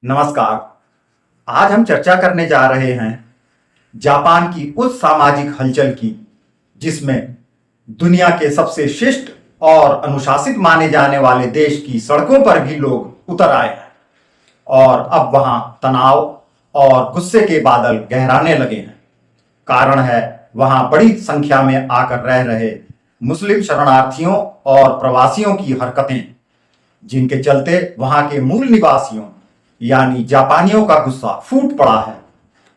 नमस्कार। आज हम चर्चा करने जा रहे हैं जापान की उस सामाजिक हलचल की जिसमें दुनिया के सबसे शिष्ट और अनुशासित माने जाने वाले देश की सड़कों पर भी लोग उतर आए हैं और अब वहां तनाव और गुस्से के बादल गहराने लगे हैं। कारण है वहां बड़ी संख्या में आकर रह रहे मुस्लिम शरणार्थियों और प्रवासियों की हरकतें, जिनके चलते वहां के मूल निवासियों यानी जापानियों का गुस्सा फूट पड़ा है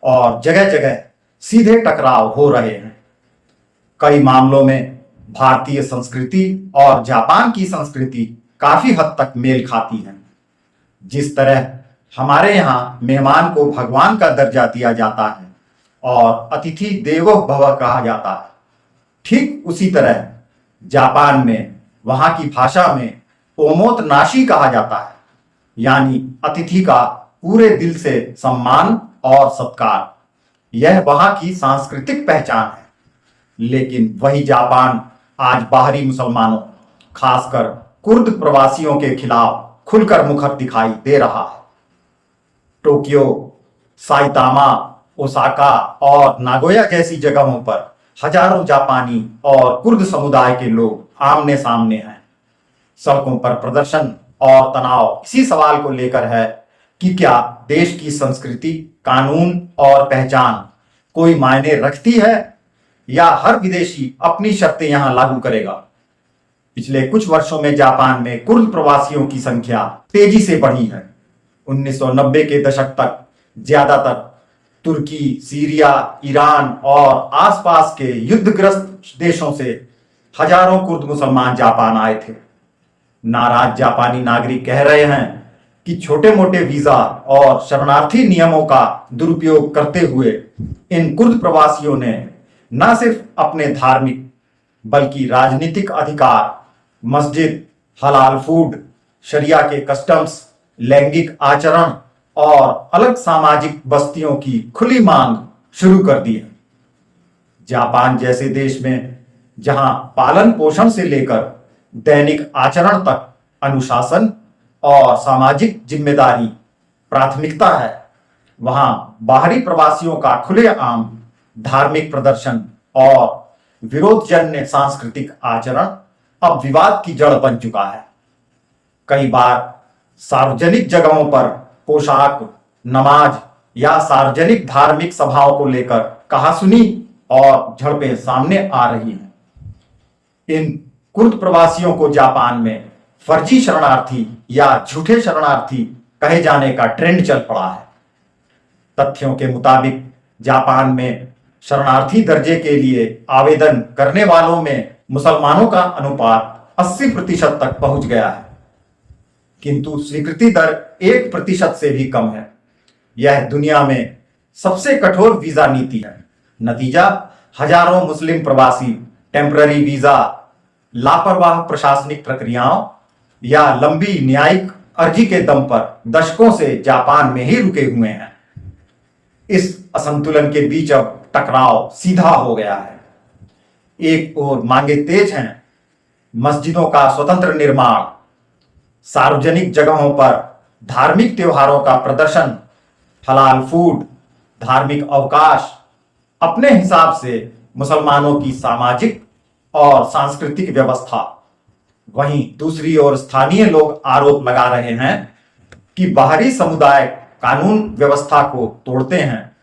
और जगह जगह सीधे टकराव हो रहे हैं। कई मामलों में भारतीय संस्कृति और जापान की संस्कृति काफी हद तक मेल खाती है। जिस तरह हमारे यहाँ मेहमान को भगवान का दर्जा दिया जाता है और अतिथि देवो भव कहा जाता है, ठीक उसी तरह जापान में वहां की भाषा में ओमोत नाशी कहा जाता है, यानी अतिथि का पूरे दिल से सम्मान और सत्कार। यह वहां की सांस्कृतिक पहचान है। लेकिन वही जापान आज बाहरी मुसलमानों, खासकर कुर्द प्रवासियों के खिलाफ खुलकर मुखर दिखाई दे रहा है। टोक्यो, साइतामा, ओसाका और नागोया जैसी जगहों पर हजारों जापानी और कुर्द समुदाय के लोग आमने सामने हैं। सड़कों पर प्रदर्शन और तनाव इसी सवाल को लेकर है कि क्या देश की संस्कृति, कानून और पहचान कोई मायने रखती है या हर विदेशी अपनी शर्तें यहां लागू करेगा। पिछले कुछ वर्षों में जापान में कुर्द प्रवासियों की संख्या तेजी से बढ़ी है। 1990 के दशक तक ज्यादातर तुर्की, सीरिया, ईरान और आसपास के युद्धग्रस्त देशों से हजारों कुर्द मुसलमान जापान आए थे। नाराज जापानी नागरिक कह रहे हैं कि छोटे मोटे वीजा और शरणार्थी नियमों का दुरुपयोग करते हुए इन कुर्द प्रवासियों ने न सिर्फ अपने धार्मिक बल्कि राजनीतिक अधिकार, मस्जिद, हलाल फूड, शरिया के कस्टम्स, लैंगिक आचरण और अलग सामाजिक बस्तियों की खुली मांग शुरू कर दी है। जापान जैसे देश में जहां पालन पोषण से लेकर दैनिक आचरण तक अनुशासन और सामाजिक जिम्मेदारी प्राथमिकता है, वहां बाहरी प्रवासियों का खुलेआम धार्मिक प्रदर्शन और विरोधजन्य सांस्कृतिक आचरण अब विवाद की जड़ बन चुका है। कई बार सार्वजनिक जगहों पर पोशाक, नमाज या सार्वजनिक धार्मिक सभाओं को लेकर कहासुनी और झड़पें सामने आ रही हैं। इन कुर्द प्रवासियों को जापान में फर्जी शरणार्थी या झूठे शरणार्थी कहे जाने का ट्रेंड चल पड़ा है। तथ्यों के मुताबिक जापान में शरणार्थी दर्जे के लिए आवेदन करने वालों में मुसलमानों का अनुपात 80% तक पहुंच गया है, किंतु स्वीकृति दर 1% से भी कम है। यह दुनिया में सबसे कठोर वीजा नीति है। नतीजा, हजारों मुस्लिम प्रवासी टेम्पररी वीजा, लापरवाह प्रशासनिक प्रक्रियाओं या लंबी न्यायिक अर्जी के दम पर दशकों से जापान में ही रुके हुए हैं। इस असंतुलन के बीच अब टकराव सीधा हो गया है। एक ओर मांगे तेज हैं, मस्जिदों का स्वतंत्र निर्माण, सार्वजनिक जगहों पर धार्मिक त्योहारों का प्रदर्शन, हलाल फूड, धार्मिक अवकाश, अपने हिसाब से मुसलमानों की सामाजिक और सांस्कृतिक व्यवस्था। वहीं दूसरी ओर स्थानीय लोग आरोप लगा रहे हैं कि बाहरी समुदाय कानून व्यवस्था को तोड़ते हैं,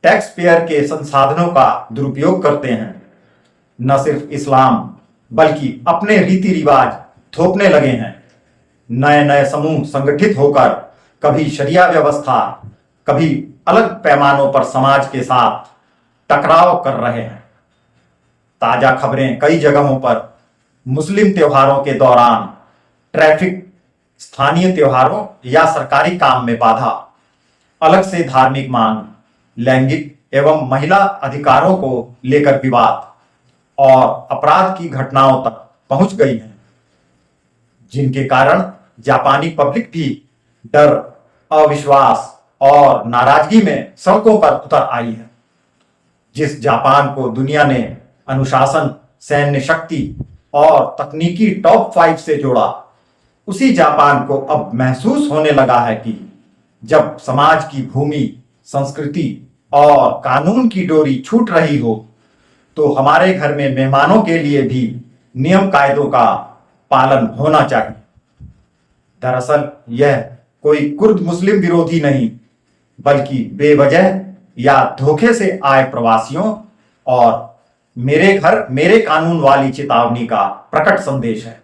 टैक्स पेयर के संसाधनों का दुरुपयोग करते हैं, न सिर्फ इस्लाम बल्कि अपने रीति रिवाज थोपने लगे हैं। नए नए समूह संगठित होकर कभी शरिया व्यवस्था, कभी अलग पैमानों पर समाज के साथ टकराव कर रहे हैं। ताजा खबरें कई जगहों पर मुस्लिम त्योहारों के दौरान ट्रैफिक, स्थानीय त्योहारों या सरकारी काम में बाधा, अलग से धार्मिक मांग, लैंगिक एवं महिला अधिकारों को लेकर विवाद और अपराध की घटनाओं तक पहुंच गई हैं, जिनके कारण जापानी पब्लिक भी डर, अविश्वास और नाराजगी में सड़कों पर उतर आई है। जिस जापान को दुनिया ने अनुशासन, सैन्य शक्ति और तकनीकी टॉप 5 से जोड़ा, उसी जापान को अब महसूस होने लगा है कि जब समाज की भूमि, संस्कृति और कानून की डोरी छूट रही हो, तो हमारे घर में मेहमानों के लिए भी नियम कायदों का पालन होना चाहिए। दरअसल यह कोई कुर्द मुस्लिम विरोधी नहीं, बल्कि बेवजह या धोखे से आए प्रवासियों और मेरे घर मेरे कानून वाली चेतावनी का प्रकट संदेश है।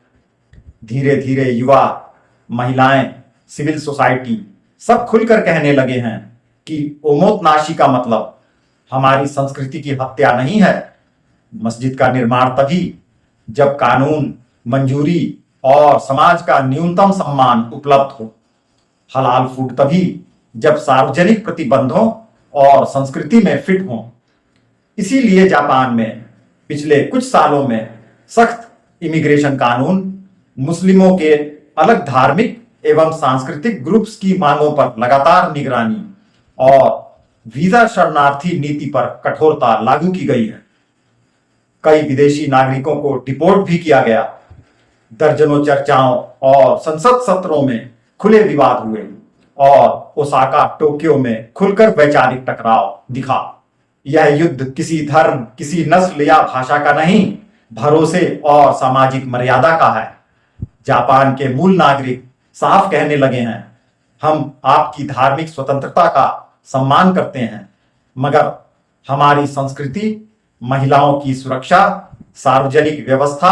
धीरे धीरे युवा, महिलाएं, सिविल सोसाइटी सब खुलकर कहने लगे हैं कि ओमोतनाशी का मतलब हमारी संस्कृति की हत्या नहीं है। मस्जिद का निर्माण तभी जब कानून, मंजूरी और समाज का न्यूनतम सम्मान उपलब्ध हो। हलाल फूड तभी जब सार्वजनिक प्रतिबंधों और संस्कृति में फिट हो। इसीलिए जापान में पिछले कुछ सालों में सख्त इमिग्रेशन कानून, मुस्लिमों के अलग धार्मिक एवं सांस्कृतिक ग्रुप्स की मांगों पर लगातार निगरानी और वीजा शरणार्थी नीति पर कठोरता लागू की गई है। कई विदेशी नागरिकों को डिपोर्ट भी किया गया। दर्जनों चर्चाओं और संसद सत्रों में खुले विवाद हुए और ओसाका, टोक्यो में खुलकर वैचारिक टकराव दिखा। यह युद्ध किसी धर्म, किसी नस्ल या भाषा का नहीं, भरोसे और सामाजिक मर्यादा का है। जापान के मूल नागरिक साफ कहने लगे हैं, हम आपकी धार्मिक स्वतंत्रता का सम्मान करते हैं, मगर हमारी संस्कृति, महिलाओं की सुरक्षा, सार्वजनिक व्यवस्था,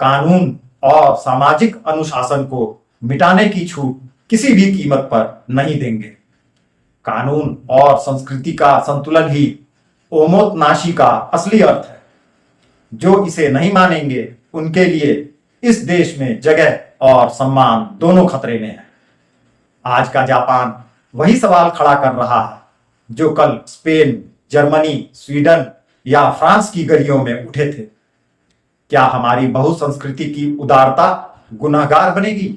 कानून और सामाजिक अनुशासन को मिटाने की छूट किसी भी कीमत पर नहीं देंगे। कानून और संस्कृति का संतुलन ही ओमोतनाशी का असली अर्थ है। जो इसे नहीं मानेंगे, उनके लिए इस देश में जगह और सम्मान दोनों खतरे में है। आज का जापान वही सवाल खड़ा कर रहा है जो कल स्पेन, जर्मनी, स्वीडन या फ्रांस की गलियों में उठे थे। क्या हमारी बहुसंस्कृति की उदारता गुनहगार बनेगी?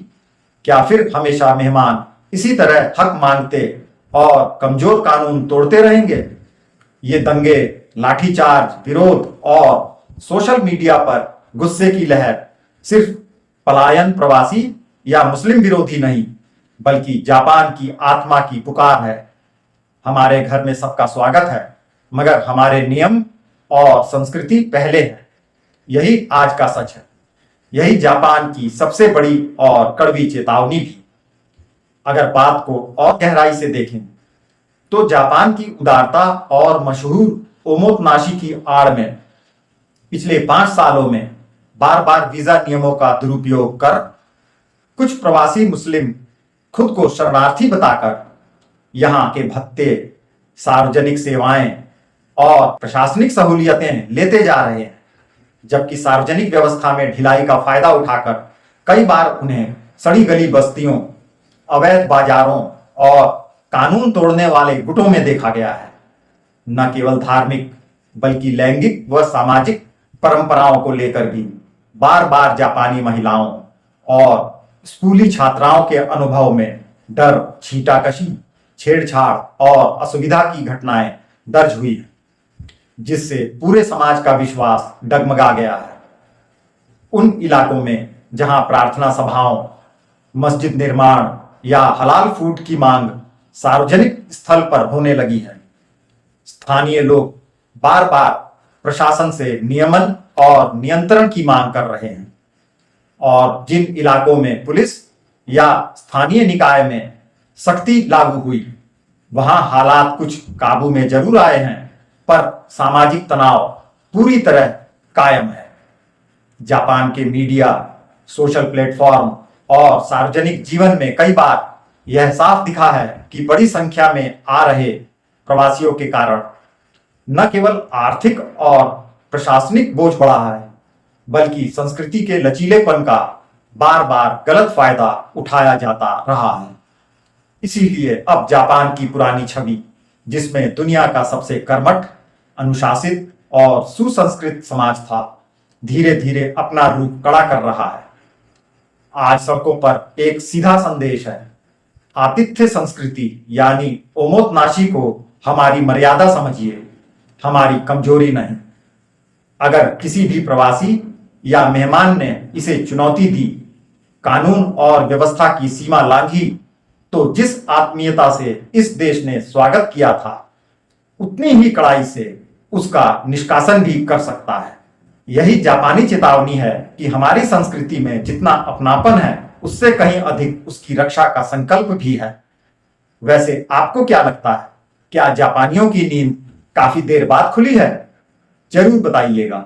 क्या फिर हमेशा मेहमान इसी तरह हक मांगते और कमजोर कानून तोड़ते रहेंगे? ये दंगे, लाठीचार्ज, विरोध और सोशल मीडिया पर गुस्से की लहर सिर्फ पलायन प्रवासी या मुस्लिम विरोधी नहीं, बल्कि जापान की आत्मा की पुकार है। हमारे घर में सबका स्वागत है, मगर हमारे नियम और संस्कृति पहले है। यही आज का सच है। यही जापान की सबसे बड़ी और कड़वी चेतावनी भी। अगर बात को और गहराई से देखें तो जापान की उदारता और मशहूर ओमोतनाशी की आड़ में पिछले 5 सालों में बार बार वीजा नियमों का दुरुपयोग कर कुछ प्रवासी मुस्लिम खुद को शरणार्थी बताकर यहाँ के भत्ते, सार्वजनिक सेवाएं और प्रशासनिक सहूलियतें लेते जा रहे हैं, जबकि सार्वजनिक व्यवस्था में ढिलाई का फायदा उठाकर कई बार उन्हें सड़ी गली बस्तियों, अवैध बाजारों और कानून तोड़ने वाले गुटों में देखा गया है। न केवल धार्मिक बल्कि लैंगिक व सामाजिक परंपराओं को लेकर भी बार बार जापानी महिलाओं और स्कूली छात्राओं के अनुभव में डर, छींटाकशी, छेड़छाड़ और असुविधा की घटनाएं दर्ज हुई है, जिससे पूरे समाज का विश्वास डगमगा गया है। उन इलाकों में जहां प्रार्थना सभाओं, मस्जिद निर्माण या हलाल फूड की मांग सार्वजनिक स्थल पर होने लगी है, स्थानीय लोग बार बार प्रशासन से नियमन और नियंत्रण की मांग कर रहे हैं। और जिन इलाकों में पुलिस या स्थानीय निकाय में सख्ती लागू हुई, वहां हालात कुछ काबू में जरूर आए हैं, पर सामाजिक तनाव पूरी तरह कायम है। जापान के मीडिया, सोशल प्लेटफॉर्म और सार्वजनिक जीवन में कई बार यह साफ दिखा है कि बड़ी संख्या में आ रहे प्रवासियों के कारण न केवल आर्थिक और प्रशासनिक बोझ बढ़ा है, बल्कि संस्कृति के लचीलेपन का बार बार गलत फायदा उठाया जाता रहा है। इसीलिए अब जापान की पुरानी छवि, जिसमें दुनिया का सबसे कर्मठ, अनुशासित और सुसंस्कृत समाज था, धीरे धीरे अपना रूप कड़ा कर रहा है। आज सड़कों पर एक सीधा संदेश है, आतिथ्य संस्कृति यानी ओमोतनाशी को हमारी मर्यादा समझिए, हमारी कमजोरी नहीं। अगर किसी भी प्रवासी या मेहमान ने इसे चुनौती दी, कानून और व्यवस्था की सीमा लांघी, तो जिस आत्मीयता से इस देश ने स्वागत किया था, उतनी ही कड़ाई से उसका निष्कासन भी कर सकता है। यही जापानी चेतावनी है कि हमारी संस्कृति में जितना अपनापन है, उससे कहीं अधिक उसकी रक्षा का संकल्प भी है। वैसे आपको क्या लगता है, क्या जापानियों की नींद काफी देर बाद खुली है? जरूर बताइएगा।